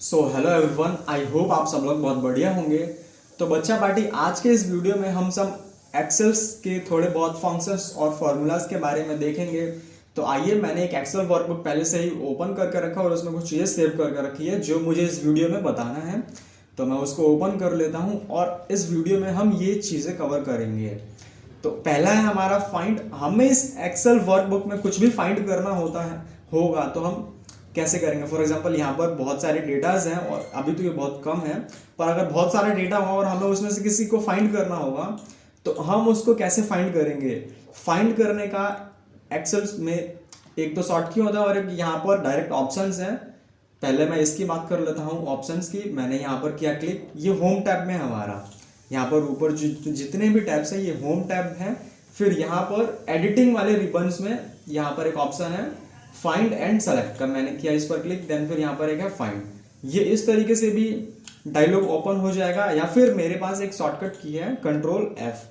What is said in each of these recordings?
So hello everyone, I hope आप सब लोग बहुत बढ़िया होंगे। तो बच्चा पार्टी, आज के इस वीडियो में हम सब एक्सेल्स के थोड़े बहुत फंक्शंस और फार्मूलाज के बारे में देखेंगे। तो आइए, मैंने एक एक्सेल वर्कबुक पहले से ही ओपन करके रखा और उसमें कुछ चीज़ें सेव करके रखी है जो मुझे इस वीडियो में बताना है। तो मैं उसको ओपन कर लेता हूँ और इस वीडियो में हम ये चीज़ें कवर करेंगे। तो पहला है हमारा फाइंड। हमें इस एक्सेल वर्कबुक में कुछ भी फाइंड करना होगा तो हम कैसे करेंगे। फॉर एग्जांपल, यहाँ पर बहुत सारे डेटाज हैं और अभी तो ये बहुत कम है, पर अगर बहुत सारे डेटा हो और हमें उसमें से किसी को फाइंड करना होगा तो हम उसको कैसे फाइंड करेंगे। फाइंड करने का एक्सेल में एक तो शॉर्ट की होता है और एक यहाँ पर डायरेक्ट ऑप्शंस हैं। पहले मैं इसकी बात कर लेता हूँ ऑप्शंस की। मैंने यहाँ पर किया क्लिक, ये होम टैब में हमारा यहाँ पर ऊपर जितने भी टैब्स हैं ये होम टैब है। फिर यहाँ पर एडिटिंग वाले रिबन्स में यहाँ पर एक ऑप्शन है फाइंड एंड सेलेक्ट का। मैंने किया इस पर क्लिक, देन फिर यहाँ पर एक है फाइंड। ये इस तरीके से भी डायलॉग ओपन हो जाएगा, या फिर मेरे पास एक शॉर्टकट की है कंट्रोल एफ।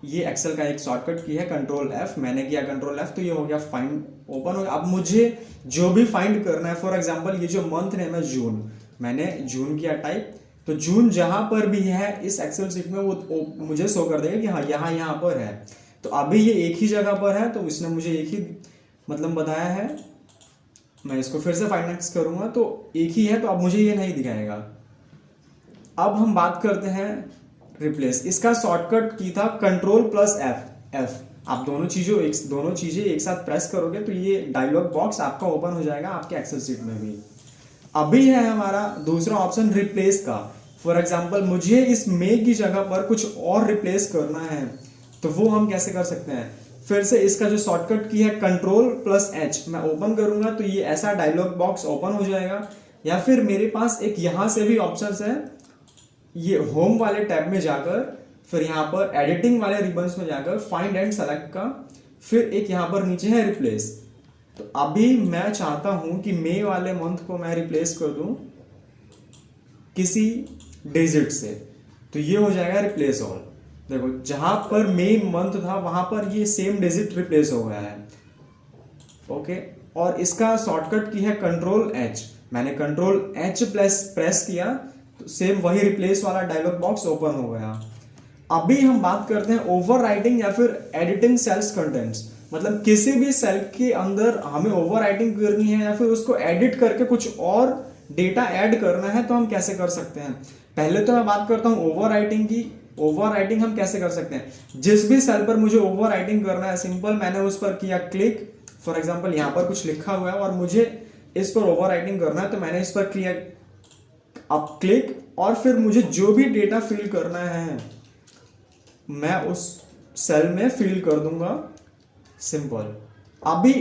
ये एक्सेल का एक शॉर्टकट की है कंट्रोल एफ। मैंने किया कंट्रोल एफ तो ये हो गया फाइंड, ओपन हो गया। अब मुझे जो भी फाइंड करना है, फॉर एग्जांपल ये जो मंथ नेम है जून, मैंने जून किया टाइप, तो जून जहां पर भी है इस एक्सेल शीट में वो मुझे शो कर देगा कि हाँ यहाँ पर है। तो अभी ये एक ही जगह पर है तो इसने मुझे एक ही मतलब बताया है। मैं इसको फिर से फाइंड करूंगा तो एक ही है, तो अब मुझे ये नहीं दिखाएगा। अब हम बात करते हैं रिप्लेस। इसका शॉर्टकट की था कंट्रोल प्लस एफ एफ। आप दोनों चीजें एक साथ प्रेस करोगे तो ये डायलॉग बॉक्स आपका ओपन हो जाएगा आपके एक्सेल शीट में भी। अभी है हमारा दूसरा ऑप्शन रिप्लेस का। फॉर एग्जांपल, मुझे इस मे की जगह पर कुछ और रिप्लेस करना है तो वो हम कैसे कर सकते हैं। फिर से इसका जो शॉर्टकट की है कंट्रोल प्लस एच, मैं ओपन करूंगा तो ये ऐसा डायलॉग बॉक्स ओपन हो जाएगा। या फिर मेरे पास एक यहां से भी ऑप्शन है, ये होम वाले टैब में जाकर फिर यहाँ पर एडिटिंग वाले रिबन्स में जाकर फाइंड एंड सेलेक्ट का, फिर एक यहाँ पर नीचे है रिप्लेस। तो अभी मैं चाहता हूं कि मई वाले मंथ को मैं रिप्लेस कर दूं किसी डिजिट से, तो ये हो जाएगा रिप्लेस ऑल। देखो, जहां पर मई मंथ था वहां पर ये सेम डिजिट रिप्लेस हो गया है। ओके, और इसका शॉर्टकट की है कंट्रोल एच। मैंने कंट्रोल एच प्रेस किया तो सेम वही रिप्लेस वाला डायलॉग बॉक्स ओपन हो गया। अभी हम बात करते हैं ओवरराइटिंग या फिर एडिटिंग सेल्स कंटेंट्स। मतलब किसी भी सेल के अंदर हमें ओवरराइटिंग करनी है या फिर उसको एडिट करके कुछ और डेटा ऐड करना है तो हम कैसे कर सकते हैं। पहले तो मैं बात करता हूं ओवरराइटिंग की। ओवरराइटिंग हम कैसे कर सकते हैं। जिस भी सेल पर मुझे ओवरराइटिंग करना है, सिंपल मैंने उस पर किया क्लिक। फॉर एग्जांपल, यहाँ पर कुछ लिखा हुआ है और मुझे इस पर ओवरराइटिंग करना है तो मैंने इस पर किया अब क्लिक, और फिर मुझे जो भी डेटा फिल करना है मैं उस सेल में फिल कर दूंगा, सिंपल। अभी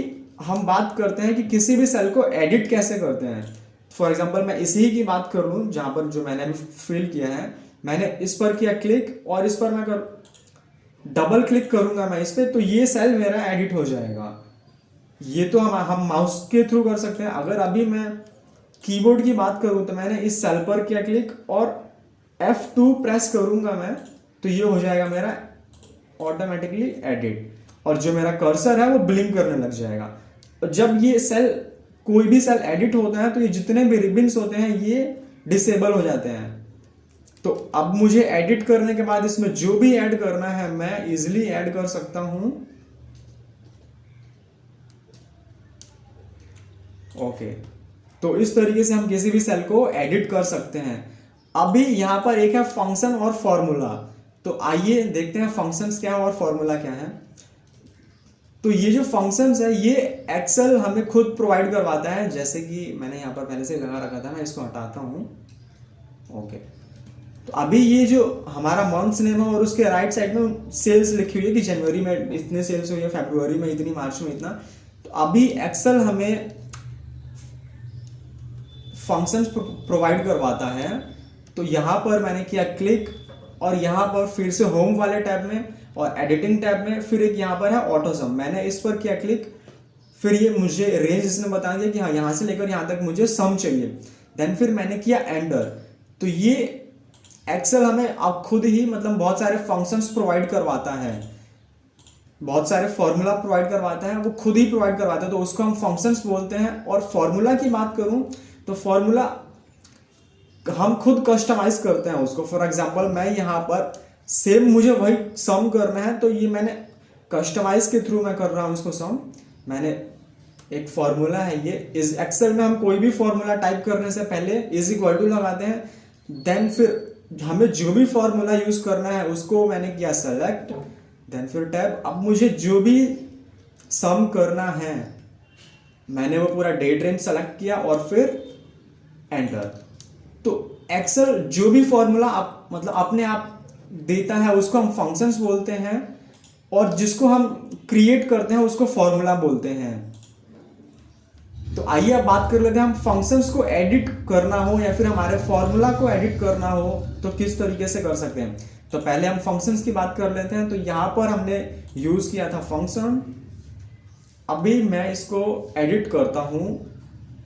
हम बात करते हैं कि किसी भी सेल को एडिट कैसे करते हैं। फॉर एग्जांपल, मैं इसी की बात कर लूं, जहां पर जो मैंने अभी फिल किया है, मैंने इस पर किया क्लिक और इस पर मैं डबल क्लिक करूंगा मैं इस पर, तो ये सेल मेरा एडिट हो जाएगा। ये तो हम माउस के थ्रू कर सकते हैं। अगर अभी मैं कीबोर्ड की बात करूं तो मैंने इस सेल पर किया क्लिक और F2 प्रेस करूंगा मैं, तो ये हो जाएगा मेरा ऑटोमेटिकली एडिट, और जो मेरा कर्सर है वो ब्लिंक करने लग जाएगा। और जब ये सेल, कोई भी सेल एडिट होता है तो ये जितने भी रिबन्स होते हैं ये डिसेबल हो जाते हैं। तो अब मुझे एडिट करने के बाद इसमें जो भी ऐड करना है मैं इजिली ऐड कर सकता हूं। ओके, तो इस तरीके से हम किसी भी सेल को एडिट कर सकते हैं। अभी यहां पर एक है फंक्शन और फॉर्मूला। तो आइए देखते हैं फंक्शंस क्या है और फॉर्मूला क्या है। तो ये जो फंक्शंस है ये एक्सेल हमें खुद प्रोवाइड करवाता है। जैसे कि मैंने यहाँ पर पहले से लगा रखा था, मैं इसको हटाता हूँ। ओके, तो अभी ये जो हमारा मंथ्स नेम है और उसके राइट साइड में सेल्स लिखी हुई है कि जनवरी में इतने सेल्स हुई है, फरवरी में इतनी, मार्च में इतना। तो अभी एक्सेल हमें फंक्शंस प्रोवाइड करवाता है। तो यहां पर मैंने किया क्लिक और यहां पर फिर से होम वाले टैब में और एडिटिंग टैब में फिर एक यहां पर है ऑटो सम, मैंने इस पर किया क्लिक। फिर ये मुझे रेंज इसने बता दिया कि हाँ यहां से लेकर यहां तक मुझे सम चाहिए। देन फिर मैंने किया एंटर। तो ये एक्सेल हमें अब खुद ही मतलब बहुत सारे फंक्शंस प्रोवाइड करवाता है, बहुत सारे फॉर्मूला प्रोवाइड करवाता है, वो खुद ही प्रोवाइड करवाता है, तो उसको हम फंक्शंस बोलते हैं। और फॉर्मूला की बात करूं तो फॉर्मूला हम खुद कस्टमाइज करते हैं उसको। फॉर एग्जांपल मैं यहाँ पर सेम मुझे वही सम करना है, तो ये मैंने कस्टमाइज के थ्रू मैं कर रहा हूँ इसको सम। मैंने एक फॉर्मूला है ये, इस एक्सेल में हम कोई भी फॉर्मूला टाइप करने से पहले इज इक्वल टू लगाते हैं, देन फिर हमें जो भी फॉर्मूला यूज करना है उसको मैंने किया सेलेक्ट, देन फिर टैब। अब मुझे जो भी सम करना है मैंने वो पूरा डेट रेंज सेलेक्ट किया और फिर एंटर। तो एक्सेल जो भी फॉर्मूला आप मतलब अपने आप देता है उसको हम फंक्शंस बोलते हैं, और जिसको हम क्रिएट करते हैं उसको फॉर्मूला बोलते हैं। तो आइए अब बात कर लेते हैं, हम फंक्शंस को एडिट करना हो या फिर हमारे फॉर्मूला को एडिट करना हो तो किस तरीके से कर सकते हैं। तो पहले हम फंक्शंस की बात कर लेते हैं। तो यहां पर हमने यूज किया था फंक्शन। अभी मैं इसको एडिट करता हूं,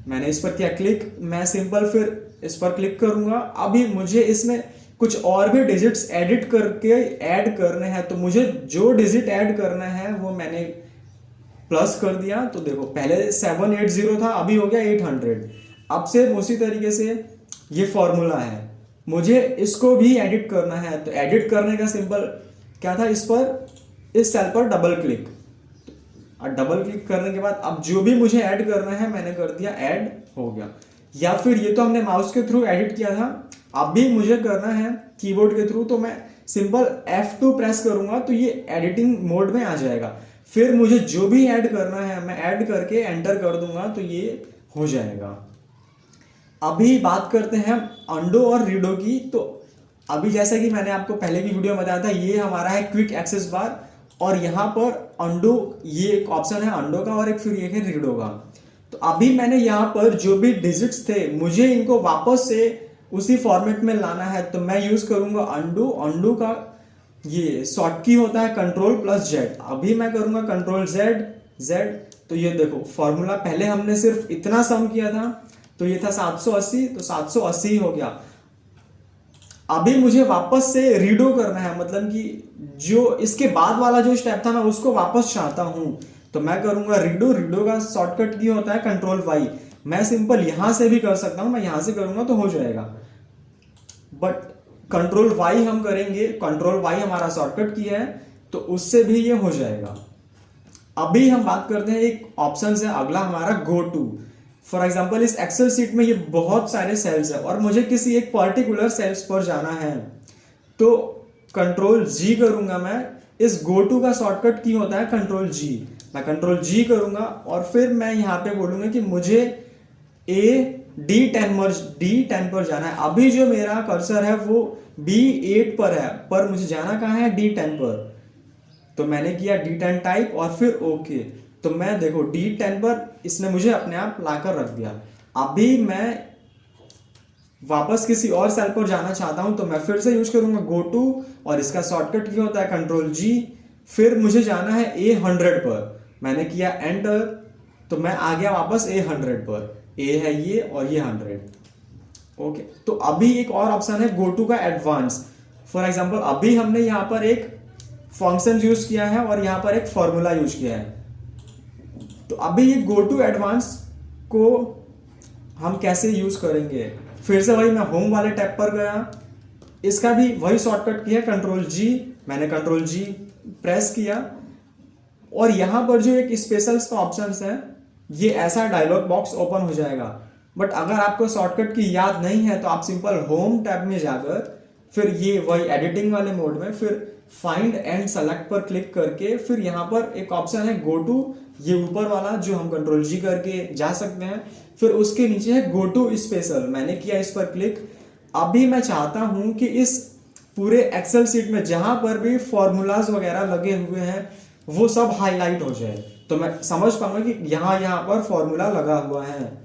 मैंने इस पर किया क्लिक, मैं सिंपल फिर इस पर क्लिक करूंगा। अभी मुझे इसमें कुछ और भी डिजिट्स एडिट करके ऐड करने हैं, तो मुझे जो डिजिट ऐड करना है वो मैंने प्लस कर दिया। तो देखो पहले 780 था, अभी हो गया 800। अब से उसी तरीके से ये फॉर्मूला है, मुझे इसको भी एडिट करना है। तो एडिट करने का सिंपल क्या था, इस सेल पर डबल क्लिक, और डबल क्लिक करने के बाद अब जो भी मुझे ऐड करना है मैंने कर दिया, ऐड हो गया। या फिर ये तो हमने माउस के थ्रू एडिट किया था, अब भी मुझे करना है कीबोर्ड के थ्रू, तो मैं सिंपल F2 प्रेस करूंगा तो ये एडिटिंग मोड में आ जाएगा। फिर मुझे जो भी ऐड करना है मैं ऐड करके एंटर कर दूंगा तो ये हो जाएगा। अभी बात करते हैं अंडो और रीडो की। तो अभी जैसा कि मैंने आपको पहले की वीडियो में बताया था, ये हमारा है क्विक एक्सेस बार, और यहाँ पर अंडो ये एक ऑप्शन है अंडो का, और एक फिर ये है रीडो का। तो अभी मैंने यहाँ पर जो भी डिजिट्स थे मुझे इनको वापस से उसी फॉर्मेट में लाना है, तो मैं यूज करूंगा अंडू। अंडू का ये शॉर्ट की होता है Ctrl+Z। अभी मैं करूंगा Ctrl+Z। तो ये देखो फॉर्मूला, पहले हमने सिर्फ इतना सम किया था, तो ये था 780, तो 780 हो गया। अभी मुझे वापस से रीडो करना है, मतलब कि जो इसके बाद वाला जो स्टेप था मैं उसको वापस चाहता हूं, तो मैं करूंगा रीडो। रीडो का शॉर्टकट की होता है Ctrl+Y। मैं सिंपल यहां से भी कर सकता हूं, मैं यहां से करूंगा तो हो जाएगा, बट Ctrl+Y हम करेंगे, Ctrl+Y हमारा शॉर्टकट की है, तो उससे भी ये हो जाएगा। अभी हम बात करते हैं, एक ऑप्शन है अगला हमारा गो टू। फॉर एग्जाम्पल इस एक्सेल सीट में ये बहुत सारे सेल्स है और मुझे किसी एक पर्टिकुलर सेल्स पर जाना है, तो Ctrl+G करूंगा मैं। इस गो टू का शॉर्टकट की होता है Ctrl+G। मैं Ctrl+G करूंगा और फिर मैं यहाँ पे बोलूंगा कि मुझे D10 पर जाना है। अभी जो मेरा कर्सर है वो B8 पर है, पर मुझे जाना कहाँ है, D10 पर। तो मैंने किया D10 टाइप और फिर ओके। तो मैं देखो D10 पर इसने मुझे अपने आप लाकर रख दिया। अभी मैं वापस किसी और सेल पर जाना चाहता हूं, तो मैं फिर से यूज करूंगा गो टू, और इसका शॉर्टकट क्या होता है Ctrl+G। फिर मुझे जाना है A100 पर, मैंने किया एंटर, तो मैं आ गया वापस A100 पर। A है ये और ये 100। ओके, तो अभी एक और ऑप्शन है गो टू का एडवांस। फॉर एग्जांपल अभी हमने यहाँ पर एक फंक्शन यूज किया है और यहाँ पर एक फॉर्मूला यूज किया है। तो अभी ये गो टू एडवांस को हम कैसे यूज करेंगे, फिर से वही मैं होम वाले टैब पर गया, इसका भी वही शॉर्टकट किया Ctrl+G। मैंने Ctrl+G प्रेस किया और यहां पर जो एक स्पेशल्स का ऑप्शन है, ये ऐसा डायलॉग बॉक्स ओपन हो जाएगा। बट अगर आपको शॉर्टकट की याद नहीं है तो आप सिंपल होम टैब में जाकर फिर ये वही एडिटिंग वाले मोड में फिर फाइंड एंड सेलेक्ट पर क्लिक करके फिर यहाँ पर एक ऑप्शन है गो टू, ये ऊपर वाला जो हम Ctrl+G करके जा सकते हैं। फिर उसके नीचे है गो टू स्पेशल, मैंने किया इस पर क्लिक। अभी मैं चाहता हूं कि इस पूरे एक्सेल सीट में जहां पर भी फॉर्मूलाज वगैरह लगे हुए हैं वो सब हाईलाइट हो जाए, तो मैं समझ पाऊंगा कि यहाँ पर फॉर्मूला लगा हुआ है।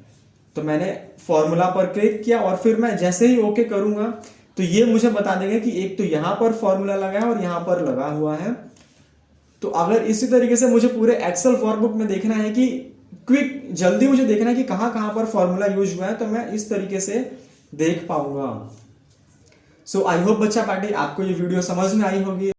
तो मैंने फॉर्मूला पर क्लिक किया और फिर मैं जैसे ही ओके करूंगा तो ये मुझे बता देगा कि एक तो यहाँ पर फॉर्मूला लगा है और यहाँ पर लगा हुआ है। तो अगर इसी तरीके से मुझे पूरे एक्सेल वर्कबुक में देखना है कि क्विक जल्दी मुझे देखना है कि कहाँ कहाँ पर फॉर्मूला यूज हुआ है, तो मैं इस तरीके से देख पाऊंगा। सो आई होप बच्चा पार्टी आपको ये वीडियो समझ में आई होगी।